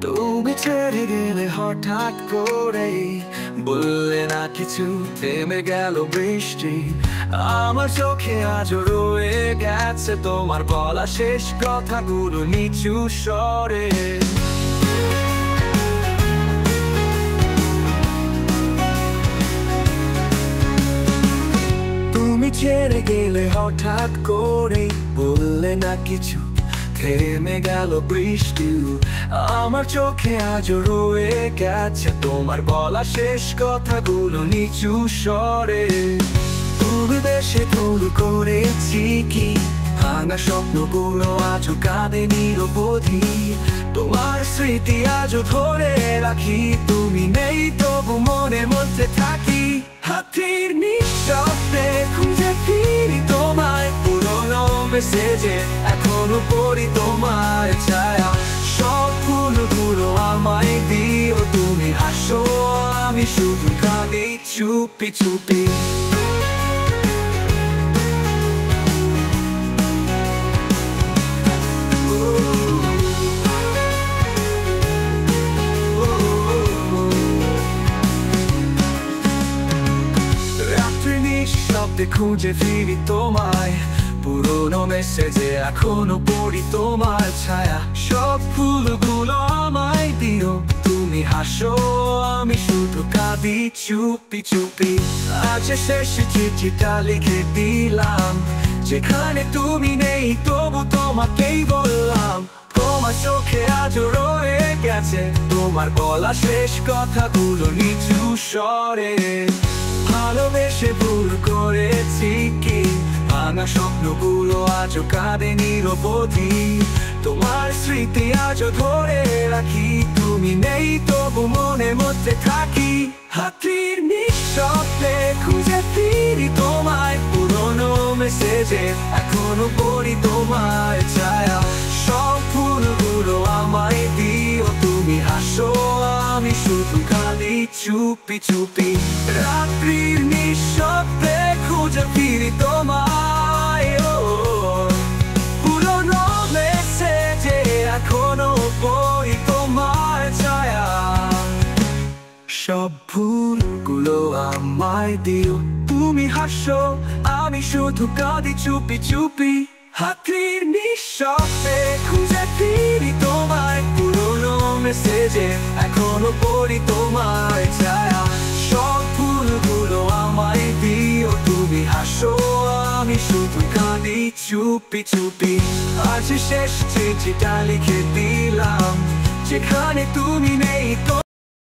তুমি ছেড়ে গেলে হঠাৎ করে, বললে না কিছু, থেমে গেল বৃষ্টি। আমার চোখে আজও রয়ে গেছে তোমার বলা শেষ কথাগুলো নিচু স্বরে। তুমি ছেড়ে গেলে হঠাৎ করে, বললে না কিছু, থেমে গেল বৃষ্টি। আমার চোখে আজও রয়ে গেছে তোমার বলা শেষ কথাগুলো নিচু স্বরে। তুমি দেশে ভুল করেছি কি, ভাঙা স্বপ্নগুলো আজও কাঁদে নিরবধি। তোমার স্মৃতি আজও ধরে রাখি, তুমি নেই তবু মনের মধ্যে থাকি। হাতির নিঃশব্দে খুঁজে ফিরি তোমায়, পুরোনো মেসেজে এখনো পড়ি তোমার ছায়া। সব ফুলগুলো আমায় দিও, তুমি হাসো আমি শুধু কাঁদি চুপি চুপি। শব্দে খুঁজে ফিরি তোমায়, পুরোনো মেসেজে এখনো পড়ি তোমার ছায়া। সব ফুলগুলো আমায় দিও, তুমি হাসো আমি শুধু কাঁদি চুপি চুপি। আজ শেষ চিঠিটা লিখে দিলাম, যেখানে তুমি নেই তবু তোমাকেই বললাম। তোমার চোখে আজও রয়ে গেছে তোমার বলা শেষ কথাগুলো নিচু স্বরে। ভালোবেসে ভুল করেছি কি, ভাঙা স্বপ্নগুলো আজও কাঁদে নিরবধি। তোমার স্মৃতি আজও ধরে রাখি, তুমি নেই তবু মনের মধ্যে থাকি। হাতির নিঃশব্দে খুঁজে ফিরি তোমায়, পুরোনো মেসেজে এখনো পড়ি তোমার ছায়া। সব ফুলগুলো আমায় দিও, তুমি হাসো আমি শুধু কাঁদি চুপি চুপি। রাত্রির নিঃশব্দে খুঁজে ফিরি তোমায়, পুরোনো মেসেজে এখনো পড়ি তোমার ছায়া। সব ভুলগুলো আমায় দিও, তুমি হাসো আমি শুধু কাঁদি চুপি চুপি। হাতির নিঃশব্দে খুঁজে ফিরি তোমায়, পুরোনো মেসেজে এখনো পড়ি তোমার ছায়া। সব ফুলগুলো আমায় দিও, তুমি হাসো আমি শুধু কাঁদি চুপি চুপি। আজ শেষ চিঠিটা লিখে দিলাম, যেখানে তুমি নেই।